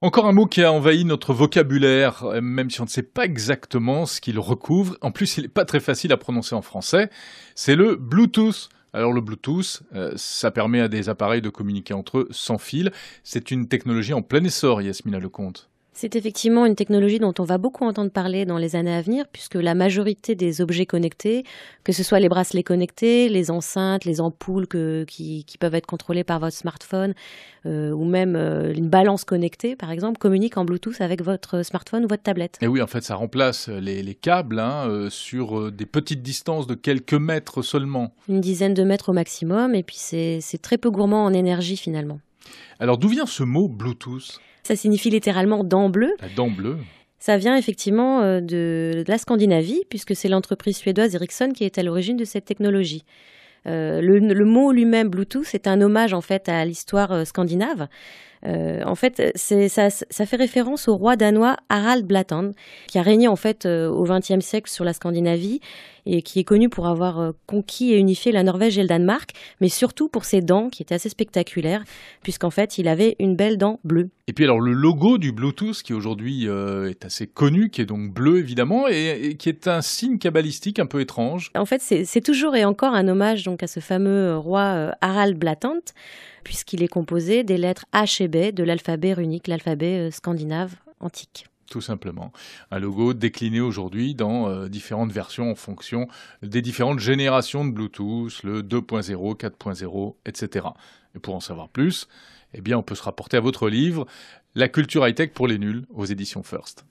Encore un mot qui a envahi notre vocabulaire, même si on ne sait pas exactement ce qu'il recouvre. En plus, il n'est pas très facile à prononcer en français. C'est le Bluetooth. Alors le Bluetooth, ça permet à des appareils de communiquer entre eux sans fil. C'est une technologie en plein essor, Yasmina Lecomte. C'est effectivement une technologie dont on va beaucoup entendre parler dans les années à venir, puisque la majorité des objets connectés, que ce soit les bracelets connectés, les enceintes, les ampoules qui peuvent être contrôlées par votre smartphone, ou même une balance connectée, par exemple, communiquent en Bluetooth avec votre smartphone ou votre tablette. Et oui, en fait, ça remplace les câbles sur des petites distances de quelques mètres seulement. Une dizaine de mètres au maximum, et puis c'est très peu gourmand en énergie finalement. Alors d'où vient ce mot Bluetooth? Ça signifie littéralement dent bleue. La dent bleue. Ça vient effectivement de la Scandinavie, puisque c'est l'entreprise suédoise Ericsson qui est à l'origine de cette technologie. Le mot lui-même, Bluetooth, est un hommage en fait à l'histoire scandinave. En fait, ça fait référence au roi danois Harald Blatland, qui a régné en fait au XXe siècle sur la Scandinavie et qui est connu pour avoir conquis et unifié la Norvège et le Danemark, mais surtout pour ses dents qui étaient assez spectaculaires, puisqu'en fait, il avait une belle dent bleue. Et puis alors le logo du Bluetooth qui aujourd'hui est assez connu, qui est donc bleu évidemment, et qui est un signe kabbalistique un peu étrange. En fait, c'est toujours et encore un hommage donc à ce fameux roi Harald Blatland, puisqu'il est composé des lettres H et B de l'alphabet runique, l'alphabet scandinave antique. Tout simplement. Un logo décliné aujourd'hui dans différentes versions en fonction des différentes générations de Bluetooth, le 2.0, 4.0, etc. Et pour en savoir plus, eh bien, on peut se rapporter à votre livre « La culture high-tech pour les nuls » aux éditions First.